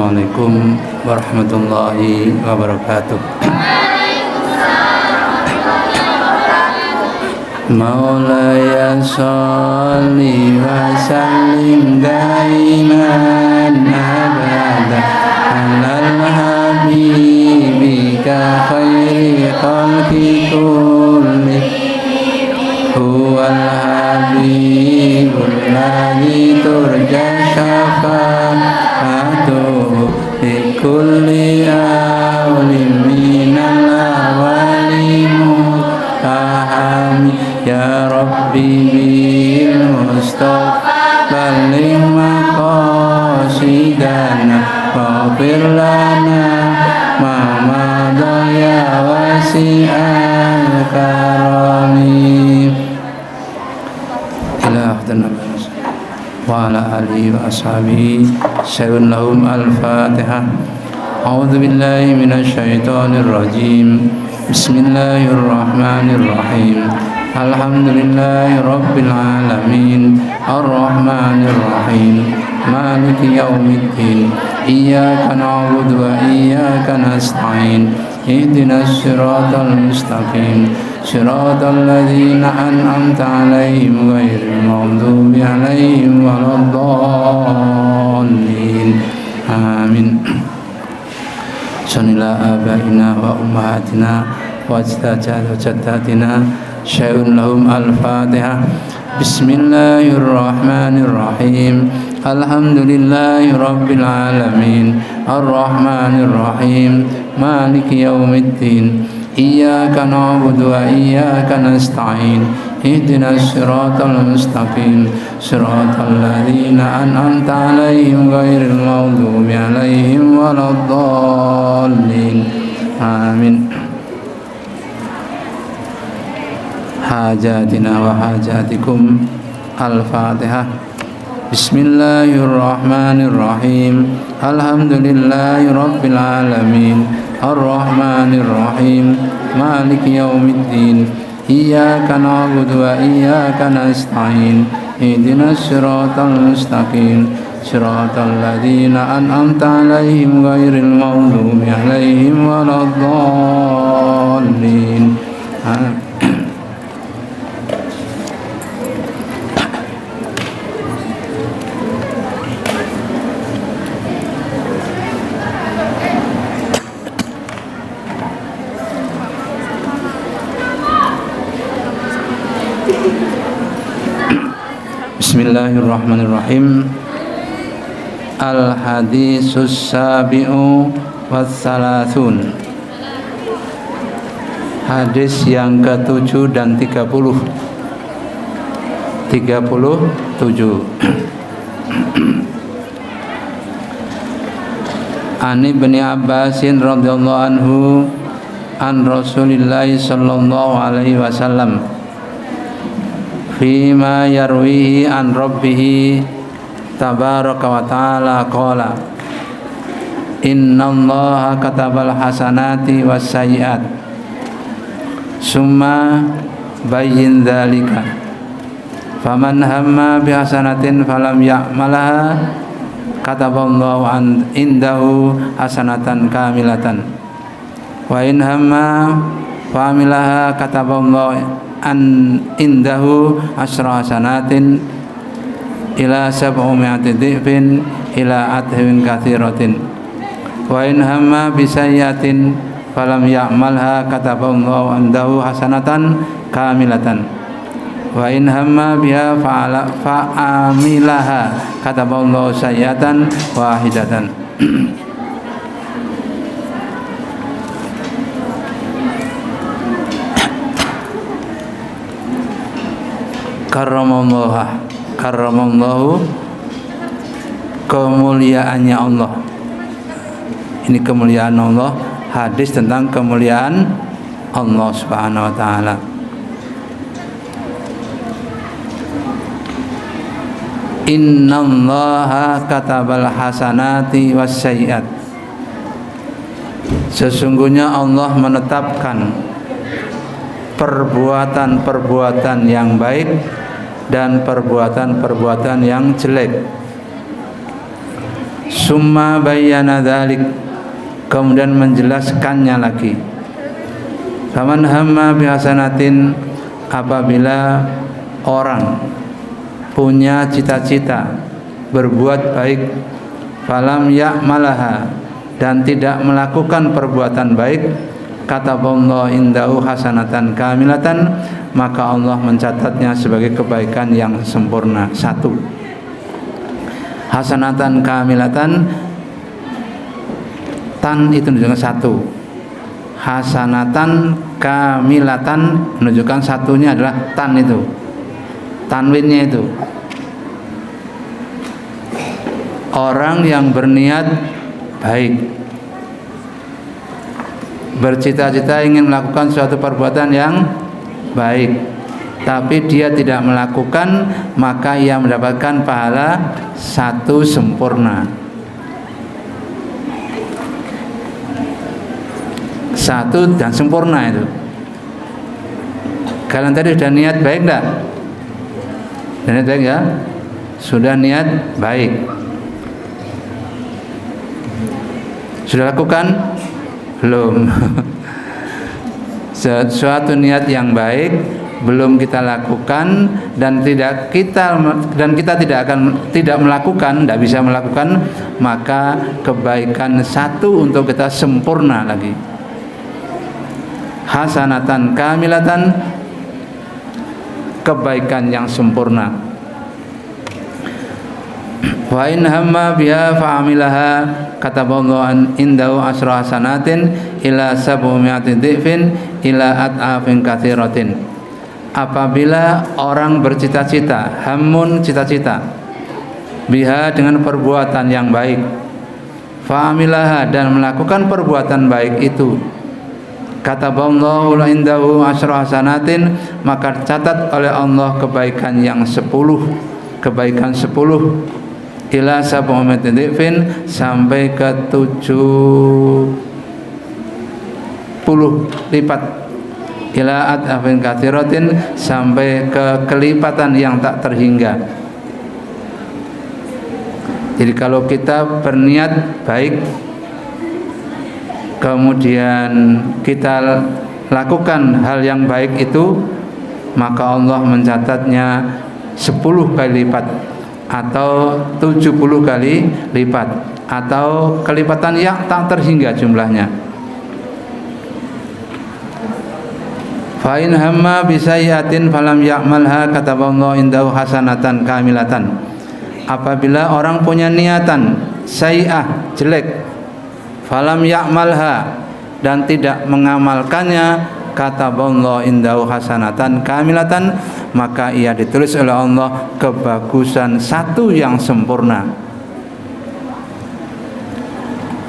Assalamualaikum warahmatullahi wabarakatuh. Maulaya sholli wa sallim daiman abada alal habibika khairi khalqi kulli huwal habibul ladzi turja syafa'atuhu fi kulli awlin minal awali mutahami ya Rabbi bil Mustafa balligh maqasidana waghfir lana ma madha ya wasi'al karami ila ahdana wa ala alihi wa ashabihi syarun lahum al-fatihah. A'udzu billahi minasy syaithanir rajim. Bismillahirrahmanirrahim. Alhamdulillahi rabbil alamin arrahmanir rahim maliki yaumiddin iyyaka na'budu wa iyyaka nasta'in ihdinas siratal mustaqim siratal ladzina an'amta 'alaihim ghairil maghdubi 'alaihim waladdallin amin. Sunila abaina wa ummahatina wa jaddatina syai'un lahum al-fatihah. Bismillahirrahmanirrahim. Alhamdulillahi rabbil alamin arrahmanir rahim maliki yaumiddin iyyaka na'budu wa iyyaka nasta'in ihdinas siratal mustaqim siratal ladzina an'amta 'alaihim ghairil maghdubi 'alaihim waladdallin amin. Hajatina wa hajatikum al-fatihah. Bismillahirrahmanirrahim. Alhamdulillahi rabbil alamin arrahmanir rahim maliki yaumiddin iyyaka na'budu wa iyyaka nasta'in ihdinas siratal mustaqim siratal ladzina an'amta 'alaihim ghairil maghdubi 'alaihim waladdallin. Bismillahirrahmanirrahim. Al-hadisus sabi'u wassalasun. Hadis yang ke-7 dan 37. Ani bin Abbasin radhiyallahu anhu an Rasulillah sallallahu alaihi wasallam fima yarwihi an rabbihi tabaraka wa ta'ala qala innallaha katabal hasanati was sayyi'at summa bayyin dzalika faman hamma bihasanatin falam ya'malaha kataballahu an indahu hasanatan kamilatan wa in hamma fa'amilaha kataballahu an indahu asra hasanatin ila sab'umi'ati dhifin ila adhwin katsiratin wa in hamma bisayyatin falam ya'malha kataballahu indahu hasanatan kamilatan wa in hamma biha fa'amilaha kataballahu sayyatan wahidatan. Karramallahu kemuliaannya Allah. Ini kemuliaan Allah, hadis tentang kemuliaan Allah Subhanahu wa taala. Innallaha katabal hasanati was sayyi'at. Sesungguhnya Allah menetapkan perbuatan-perbuatan yang baik dan perbuatan-perbuatan yang jelek. Summa bayyana dzalik, kemudian menjelaskannya lagi. Faman hamma bihasanatin, apabila orang punya cita-cita berbuat baik, falam ya'malaha, dan tidak melakukan perbuatan baik, kataballahu indahu hasanatan kamilatan, maka Allah mencatatnya sebagai kebaikan yang sempurna. Satu, hasanatan kamilatan, tan itu menunjukkan satu, hasanatan kamilatan menunjukkan satunya adalah tan, itu tanwinnya itu. Orang yang berniat baik, bercita-cita ingin melakukan suatu perbuatan yang baik, tapi dia tidak melakukan, maka ia mendapatkan pahala satu sempurna. Satu dan sempurna itu. Kalian tadi sudah niat baik enggak? Sudah niat baik ya? Sudah niat baik. Sudah lakukan? Belum. Suatu niat yang baik belum kita lakukan, dan kita tidak melakukan, tidak bisa melakukan, maka kebaikan satu untuk kita sempurna lagi. Hasanatan kamilatan, kebaikan yang sempurna. Wa in hamma biha fa'amilaha, kataballahu indahu asra hasanatin ila sab'umi'ati dhifin ila at'afin katsiratin. Apabila orang bercita-cita, hamun cita-cita, biha dengan perbuatan yang baik, fa'amilaha dan melakukan perbuatan baik itu, kataballahu indahu asra hasanatin, maka catat oleh Allah kebaikan yang 10, kebaikan 10, ila sab'umi'ati dhifin, sampai ke 70 lipat, ila at'afin katsiratin, sampai ke kelipatan yang tak terhingga. Jadi kalau kita berniat baik, kemudian kita lakukan hal yang baik itu, maka Allah mencatatnya 10 kali lipat, atau 70 kali lipat, atau kelipatan yang tak terhingga jumlahnya. Fa in hamma bi sayyi'atin falam ya'malha, kataballahu indahu hasanatan kamilatan. Apabila orang punya niatan sayyi'ah, jelek, falam ya'malha, dan tidak mengamalkannya, kataballahu indahu hasanatan kamilatan, maka ia ditulis oleh Allah kebagusan satu yang sempurna.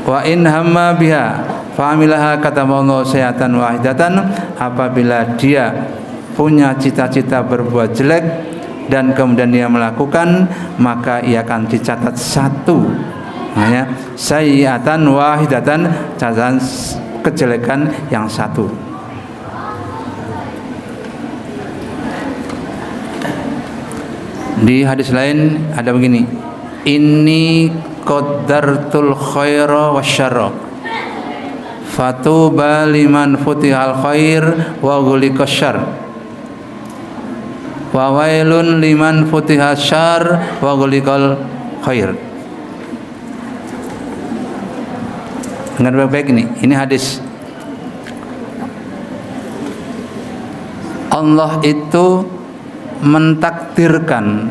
Wa in hamma biha fa'amilaha, kataballahu sayyi'atan wahidatan, apabila dia punya cita-cita berbuat jelek dan kemudian dia melakukan, maka ia akan dicatat satu, namanya sayyi'atan wahidatan, catatan kejelekan yang satu. Di hadis lain ada begini, inni qaddartul khaira wasyarra, fatuba liman futihal khair wa ghuliqas syarr, wa wailun liman futihas syarr wa ghuliqal khair. Dengar baik-baik ini hadis. Allah itu mentakdirkan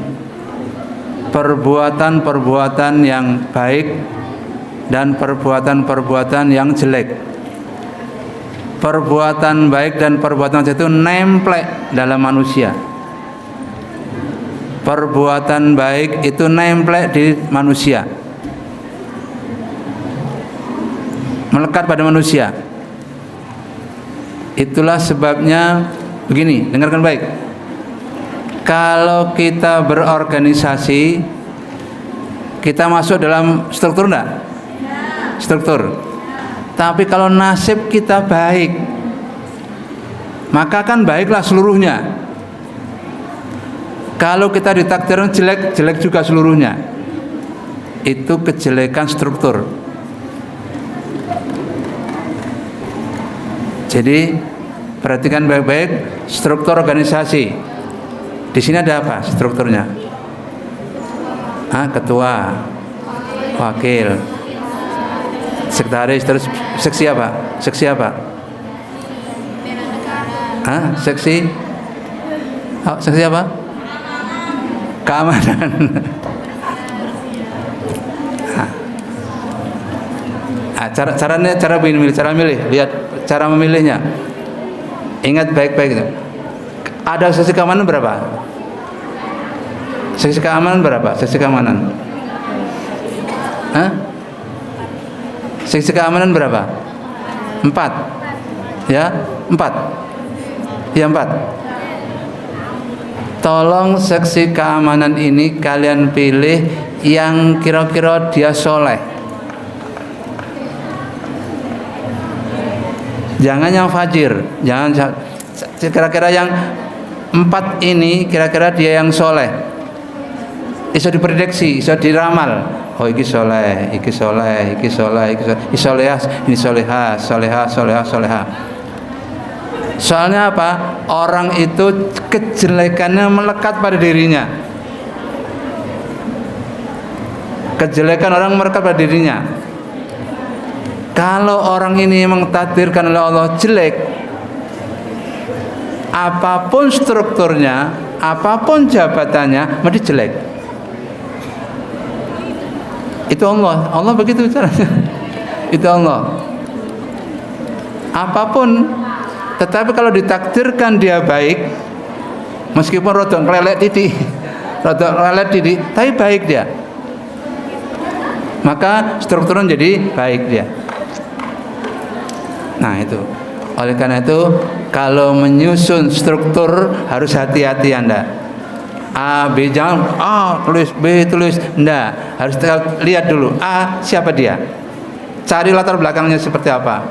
perbuatan-perbuatan yang baik dan perbuatan-perbuatan yang jelek. Perbuatan baik dan perbuatan jelek itu nemplek dalam manusia. Perbuatan baik itu nemplek di manusia, melekat pada manusia. Itulah sebabnya begini, dengarkan baik. Kalau kita berorganisasi, kita masuk dalam struktur enggak? Struktur. Tapi kalau nasib kita baik, maka kan baiklah seluruhnya. Kalau kita ditakdirkan jelek, jelek juga seluruhnya. itu kejelekan struktur. Jadi perhatikan baik-baik struktur organisasi. Di sini ada apa strukturnya? Ketua, wakil, sekretaris, terus seksi apa? Seksi apa? Seksi? Seksi apa? Keamanan. Cara milih, lihat cara memilihnya. Ingat baik-baik itu. Ada seksi keamanan berapa? Seksi keamanan berapa? Seksi keamanan? Seksi keamanan berapa? 4. Ya, 4. Ya, 4. Tolong seksi keamanan ini kalian pilih yang kira-kira dia soleh. Jangan yang fajir, jangan kira-kira yang 4 ini kira-kira dia yang soleh. Bisa diprediksi, bisa diramal. Oh, iki soleh, iki soleh, iki soleh, iki soleh, iki solehah, ini solehah, solehah, solehah, solehah. Soalnya apa? Orang itu kejelekannya melekat pada dirinya. Kejelekan orang melekat pada dirinya. Kalau orang ini mengtakdirkan oleh Allah jelek, apapun strukturnya, apapun jabatannya, mesti jelek. Itu Allah begitu caranya. Itu Allah. Apapun, tetapi kalau ditakdirkan dia baik, meskipun rodok kelelek titik, tapi baik dia, maka strukturnya jadi baik dia. Nah itu, oleh karena itu kalau menyusun struktur harus hati-hati Anda. A, B jangan A tulis, B tulis, enggak. Harus lihat dulu A siapa dia, cari latar belakangnya seperti apa.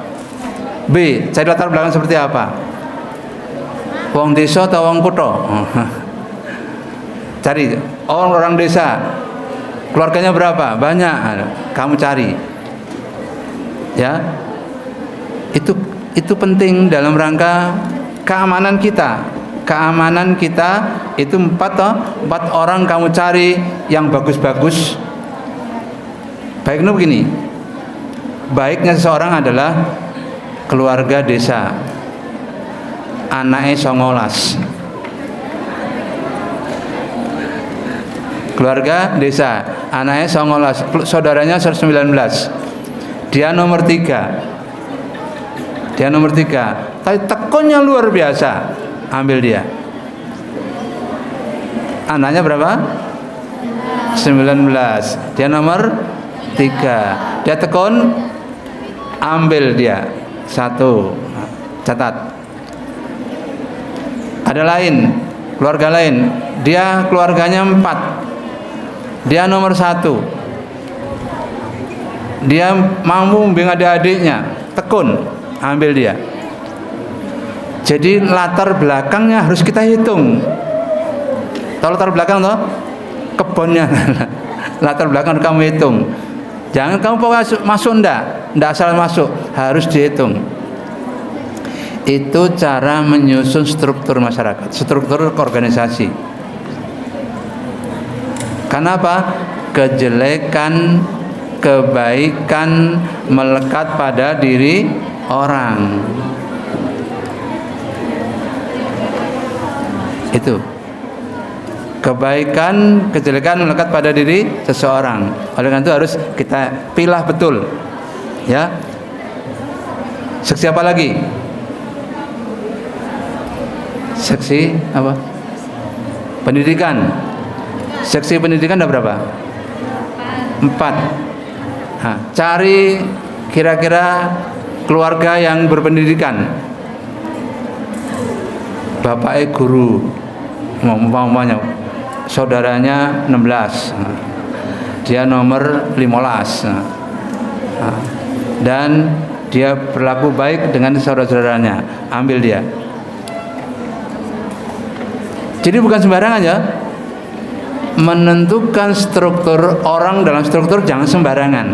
B, cari latar belakang seperti apa. Wong desa atau wong kutha? Cari orang desa, keluarganya berapa? Banyak, kamu cari. Ya. Itu penting dalam rangka keamanan kita. Keamanan kita itu 4 orang kamu cari yang bagus-bagus. Baiknya begini. Baiknya seseorang adalah keluarga desa. Anaknya 19. Keluarga desa, anaknya 19, saudaranya 19. Dia nomor 3. Tapi tekunnya luar biasa, ambil dia. Anaknya berapa? 19. Dia nomor 3. Dia tekun, ambil dia. 1. Catat. Ada lain, keluarga lain. Dia keluarganya 4. Dia nomor 1. Dia mampu membimbing adik-adiknya, tekun, ambil dia. Jadi latar belakangnya harus kita hitung. Tahu latar belakang toh? Kebunnya. Latar belakang kamu hitung. Jangan kamu pokoknya masuk ndak asal masuk, harus dihitung. Itu cara menyusun struktur masyarakat, struktur organisasi. Karena apa? Kejelekan, kebaikan melekat pada diri orang. Itu kebaikan, kejelekan melekat pada diri seseorang. Oleh karena itu harus kita pilah betul. Ya. Seksi apa lagi? Seksi apa? Pendidikan. Seksi pendidikan ada berapa? 4. Cari kira-kira keluarga yang berpendidikan. Bapaknya guru, umpamanya saudaranya 16, dia nomor 15, dan dia berlaku baik dengan saudara-saudaranya, ambil dia. Jadi bukan sembarangan ya. menentukan struktur orang dalam struktur jangan sembarangan.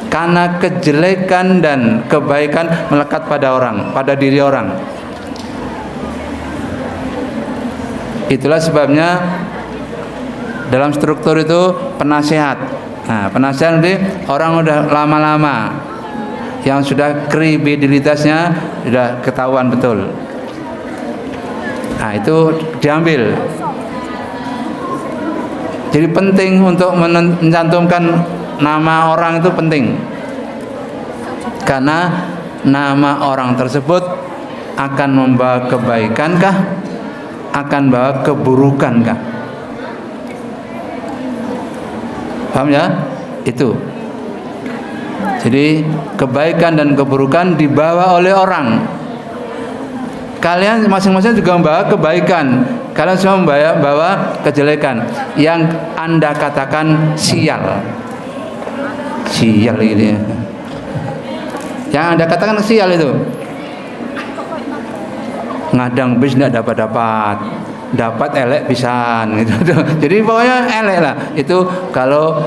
Karena kejelekan dan kebaikan melekat pada orang, pada diri orang. Itulah sebabnya dalam struktur itu penasehat. Nah, penasehat nanti orang udah lama-lama yang sudah kredibilitasnya sudah ketahuan betul. Nah, itu diambil. Jadi penting untuk mencantumkan nama orang itu penting. Karena nama orang tersebut akan membawa kebaikankah? Akan membawa keburukankah? Paham ya? Itu. Jadi kebaikan dan keburukan dibawa oleh orang. Kalian masing-masing juga membawa kebaikan. Kalian semua membawa kejelekan. Yang Anda katakan sial. Sial ini. Yang Anda katakan sial itu. Ngadang bis tidak dapat elek pisan gitu. Jadi pokoknya elek lah. Itu kalau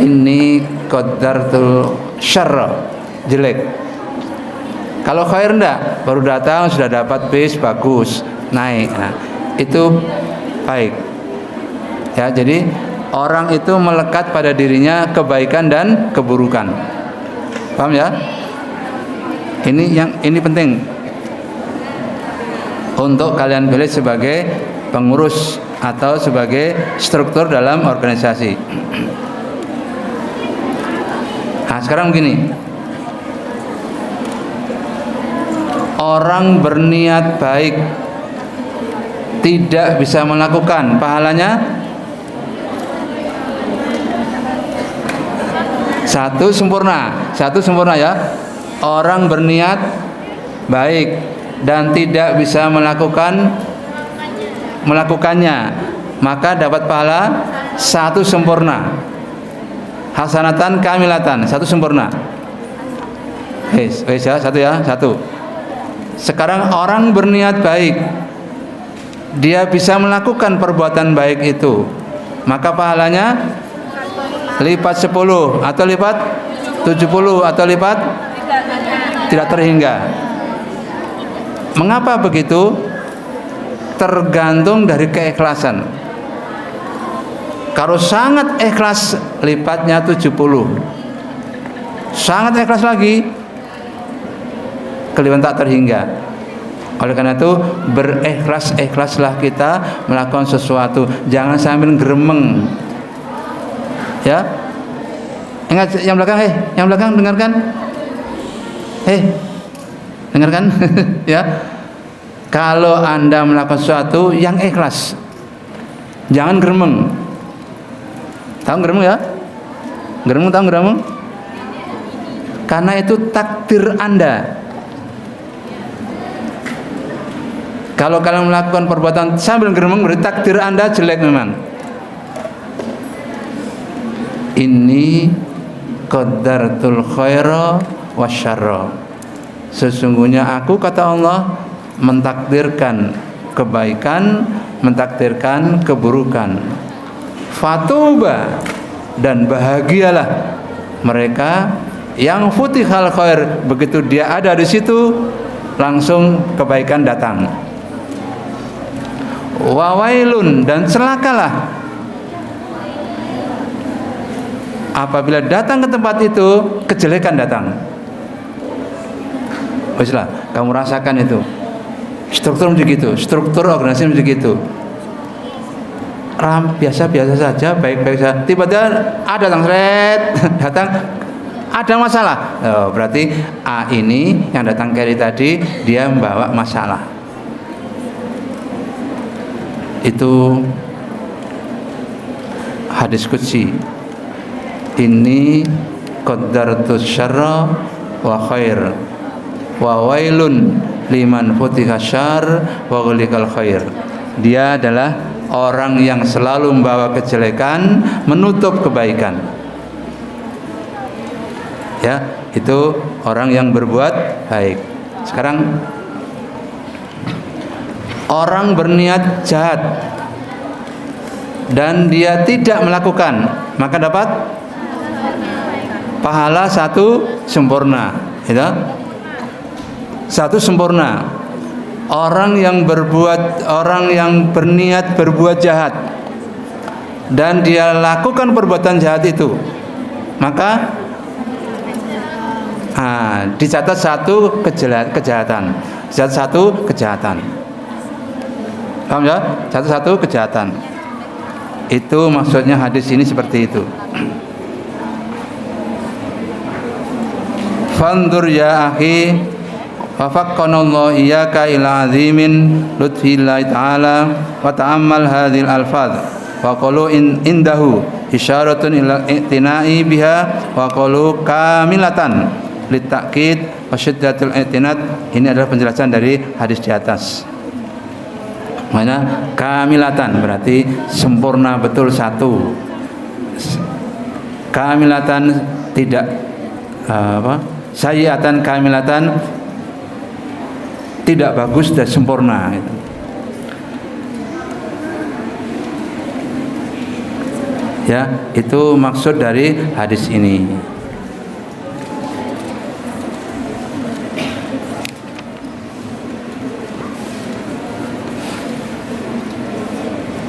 ini qadartul syarr, jelek. Kalau khair enggak, baru datang sudah dapat bis bagus, naik. Nah, itu baik. Ya, jadi orang itu melekat pada dirinya kebaikan dan keburukan. Paham ya? Ini penting untuk kalian pilih sebagai pengurus atau sebagai struktur dalam organisasi. Nah, sekarang begini. Orang berniat baik tidak bisa melakukan, pahalanya satu sempurna ya. Orang berniat baik dan tidak bisa melakukannya, maka dapat pahala satu sempurna. Hasanatan kamilatan, satu sempurna. Ya, satu. Sekarang orang berniat baik, dia bisa melakukan perbuatan baik itu, maka pahalanya lipat 10 atau lipat 70 atau lipat tidak terhingga. Mengapa begitu? Tergantung dari keikhlasan. Kalau sangat ikhlas, lipatnya 70. Sangat ikhlas lagi, kelipan tak terhingga. Oleh karena itu, berikhlas-ikhlaslah kita melakukan sesuatu. Jangan sambil geremeng. Ya. Ingat yang belakang dengarkan. Dengarkan. Ya. Kalau Anda melakukan sesuatu yang ikhlas, jangan geremeng. Tahu geremeng ya? Tahu geremeng? Karena itu takdir Anda. Kalau kalian melakukan perbuatan sambil geremeng, berarti takdir Anda jelek memang. Ini qadartul khaira wasyarra. Sesungguhnya aku, kata Allah, mentakdirkan kebaikan, mentakdirkan keburukan. Fatuba, dan bahagialah mereka yang futihal khair, begitu dia ada di situ langsung kebaikan datang. Wawailun, dan celakalah apabila datang ke tempat itu kejelekan datang. Weslah, kamu rasakan itu. Struktur begitu, struktur organisasi begitu. Biasa-biasa saja, baik-baik saja. Tiba-tiba ada datang ada masalah. Oh, berarti A ini yang datang kali tadi dia membawa masalah. Itu hadis qudsi. Ini qadartus syarra wa khair wa wailun liman futiha syarr wa ghuliqal khair. Dia adalah orang yang selalu membawa kejelekan, menutup kebaikan. Ya, itu orang yang berbuat baik. Sekarang orang berniat jahat, dan dia tidak melakukan, maka dapat pahala satu sempurna. Gitu? Satu sempurna. Orang yang berniat berbuat jahat dan dia lakukan perbuatan jahat itu, maka dicatat satu kejahatan. Satu kejahatan. Paham ya? Satu kejahatan. Itu maksudnya hadis ini seperti itu. Fandur ya akhi, wafaqqanallahu iyyaka ila azimin lutfillahi ta'ala wa ta'ammal hadhil alfaz wa qalu indahu isyaratun ila i'tina'i biha wa qalu kamilatan litakid wa syiddatul i'tinad. Ini adalah penjelasan dari hadis di atas. Maknanya kamilatan berarti sempurna betul satu. Kamilatan tidak sayyatan kamilatan tidak bagus dan sempurna. Ya, itu maksud dari hadis ini.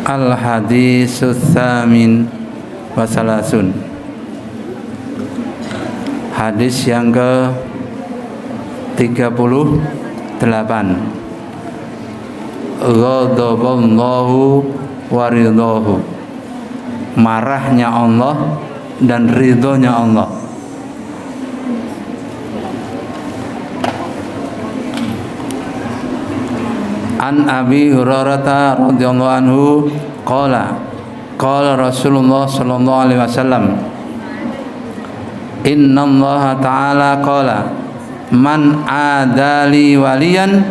Al-haditsus tsamin wa salasun. Hadis yang ke 38. Ghadaballahu wa ridhahu. Marahnya Allah dan ridhonya Allah. An Abi Hurairah radhiyallahu anhu qala Rasulullah sallallahu alaihi wasallam, inna Allah ta'ala qala man adali waliyan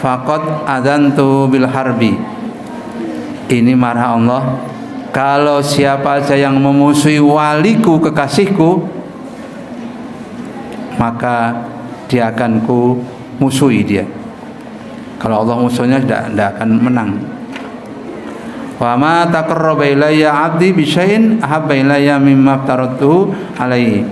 faqad adantu bil harbi. Ini marah Allah, kalau siapa saja yang memusuhi waliku, kekasihku, maka dia akan ku musuhi dia. Kalau Allah musuhnya tidak akan menang. Wa ma taqarraba ilayya 'abdi bi syai'in ahabba ilayya mimma aftaratuhu alaihi.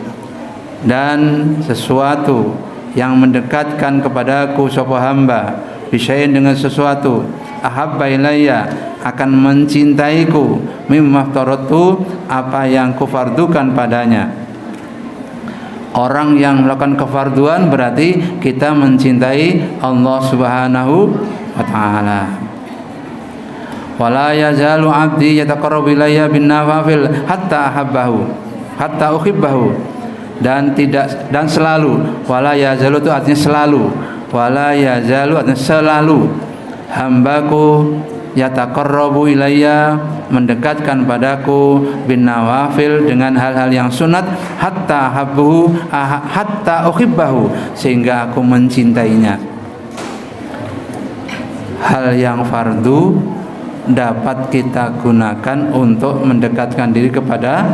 Dan sesuatu yang mendekatkan kepadaku sapa hamba bi syai'in dengan sesuatu ahabba ilayya akan mencintaiku mimma aftaratuhu apa yang kufardukan padanya. Orang yang melakukan kefarduan berarti kita mencintai Allah Subhanahu wa ta'ala. Wala yazalu 'abdi yataqarrabu ilayya bin nawafil hatta ahabbahu hatta uhibbahu. Dan selalu, wala yazalu itu artinya selalu, wala yazalu artinya selalu, hambaku yataqarrabu ilayya mendekatkan padaku bin nawafil dengan hal-hal yang sunat hatta uhibbahu sehingga aku mencintainya. Hal yang fardu dapat kita gunakan untuk mendekatkan diri kepada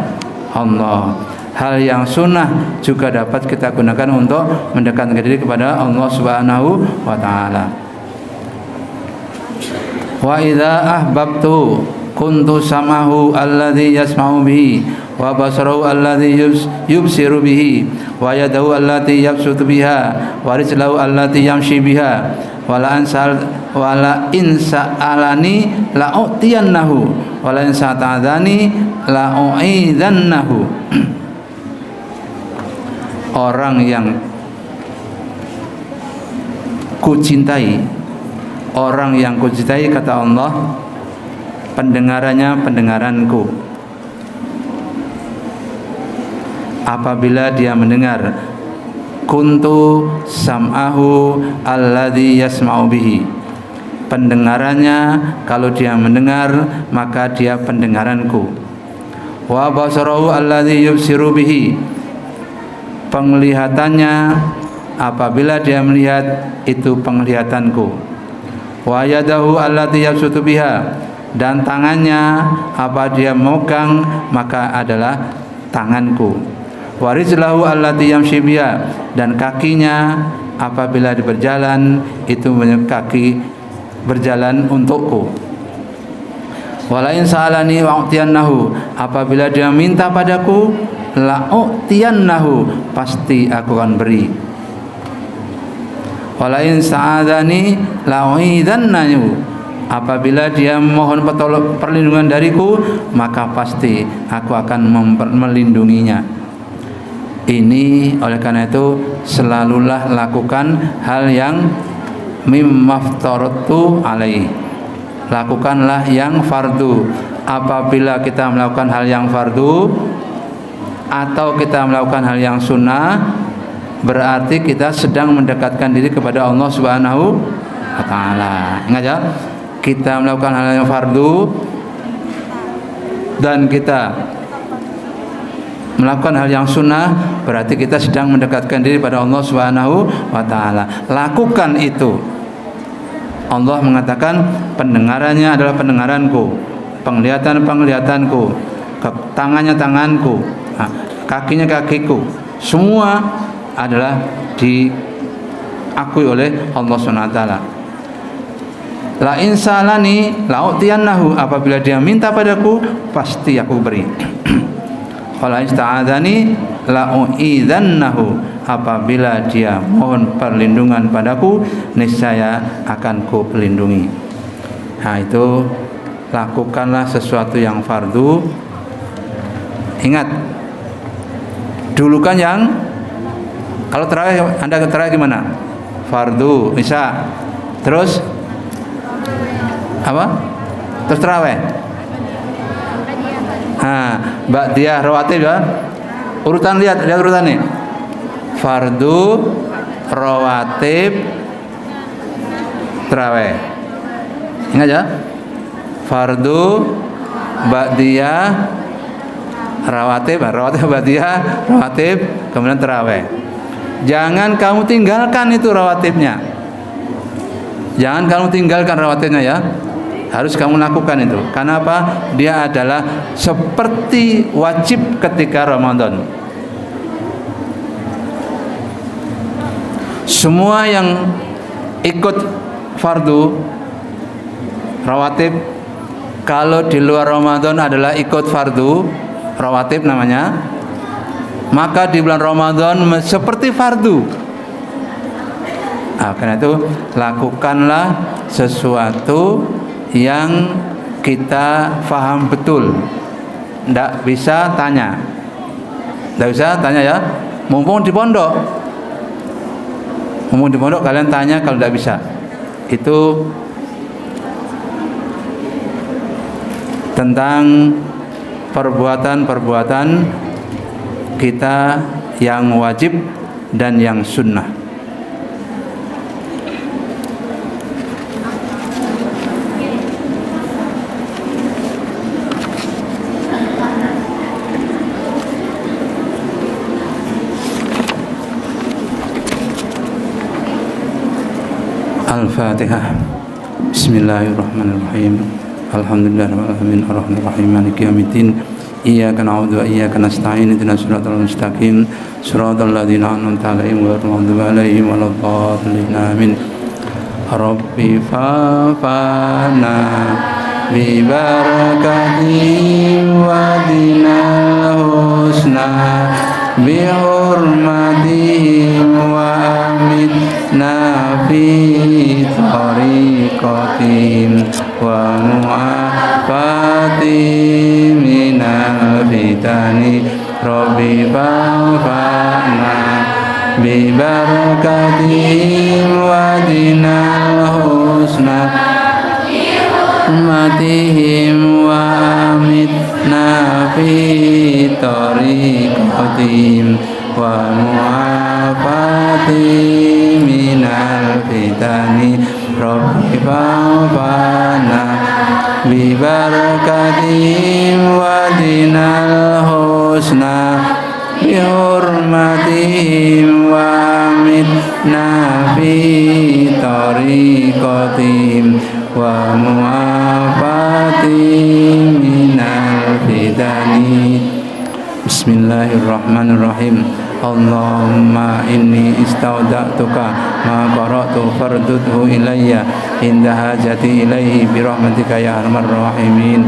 Allah. Hal yang sunnah juga dapat kita gunakan untuk mendekatkan diri kepada Allah Subhanahu wa ta'ala. Wa idza ahbabtu kuntu samahu alladhi yasma'u bihi wa basarahu alladhi yubsiru bihi wa yadahu allati yabsutu biha wa rijlahu allati yamshi biha wala in sa'alani la u'tiyannahu wala in sa'adani la u'idannahu. Orang yang kucintai, orang yang kucintai kata Allah, pendengarannya pendengaranku. Apabila dia mendengar, kuntu sam'ahu alladhi yasma'u bihi. Pendengarannya, kalau dia mendengar maka dia pendengaranku. Wa basarahu alladhi yubsiru bihi. Penglihatannya, apabila dia melihat, itu penglihatanku. Wa yadahu allati yabsutu biha. Dan tangannya, apa dia memegang maka adalah tanganku. Wa rijlahu allati yamshi biha. Dan kakinya, apabila berjalan, itu kaki berjalan untukku. Walain sa'alani wa'tiyannahu, apabila dia minta padaku, la'utiyannahu, pasti aku akan beri. Walain sa'adani la'uidannahu, apabila dia mohon perlindungan dariku, maka pasti aku akan melindunginya. Ini oleh karena itu selalulah lakukan hal yang mimmaftaratu alaihi, lakukanlah yang fardu. Apabila kita melakukan hal yang fardu atau kita melakukan hal yang sunnah, berarti kita sedang mendekatkan diri kepada Allah Subhanahu wa taala. Ingat ya, kita melakukan hal yang fardu dan kita melakukan hal yang sunnah, berarti kita sedang mendekatkan diri pada Allah Subhanahu wa taala. Lakukan itu. Allah mengatakan pendengarannya adalah pendengaranku, penglihatan-penglihatanku, tangannya tanganku, kakinya kakiku, semua adalah diakui oleh Allah SWT. La insalani la'utiyannahu, apabila dia minta padaku pasti aku beri. Qala ista'adzani la'u'idzannahu, apabila dia mohon perlindungan padaku, niscaya akan ku pelindungi. Nah, itu lakukanlah sesuatu yang fardu. Ingat, dulu kan yang kalau tarawih, Anda tarawih gimana? Fardu, bisa. Terus apa? Terus tarawih. Ba'diyah rawatib ya. Urutan, lihat urutannya. Fardu, rawatib, tarawih. Ingat ya? Fardu, ba'diyah, rawatib, ba'diyah, rawatib, kemudian tarawih. Jangan kamu tinggalkan itu rawatibnya. Jangan kamu tinggalkan rawatibnya ya. Harus kamu lakukan itu. Karena apa? Dia adalah seperti wajib ketika Ramadan. Semua yang ikut fardu rawatib, kalau di luar Ramadan adalah ikut fardu rawatib namanya, maka di bulan Ramadan seperti fardu. Karena itu lakukanlah sesuatu yang kita faham betul. Tidak bisa tanya, ya. Mumpung di pondok kalian tanya kalau tidak bisa. Itu tentang perbuatan-perbuatan kita yang wajib dan yang sunnah. Al-Fatihah. Bismillahirrahmanirrahim. Alhamdulillahirabbil alamin arrahmanir rahim maliki yaumiddin. Iyyaka na'budu wa iyyaka nasta'in ihdinas siratal mustaqim siratal ladzina an'amta 'alaihim ghairil maghdubi 'alaihim waladdallin amin. Rabbi fa'fana bi barakati wa dinal husna bi hurmatihim wa amitna fi tariqatim wa mu'afatim minal fitani. Rabbi fa'fana bi barakatihim wa dinal husna matihim wa amitna fi tariqatim wa mu'afatim minal fitani. Rabbi fa'fana bi barakatihim wa dinal husna bi hurmatihim wa amitna fi tariqatim wa mu'afatim minal fitani. Bismillahirrahmanirrahim. Allahumma inni istauda'tuka ma qara'tu fardudhu ilayya inda hajati ilaihi birahmatika ya arhamar rahimin.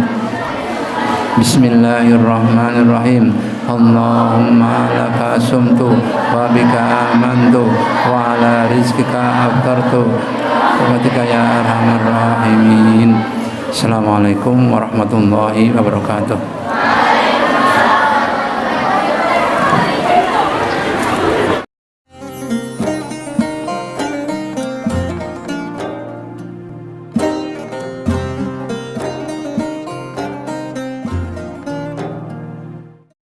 Bismillahirrahmanirrahim. Allahumma laka sumtu wa bika amantu wa ala rizkika aftartu rahmatika ya arhamar rahimin. Assalamualaikum warahmatullahi wabarakatuh.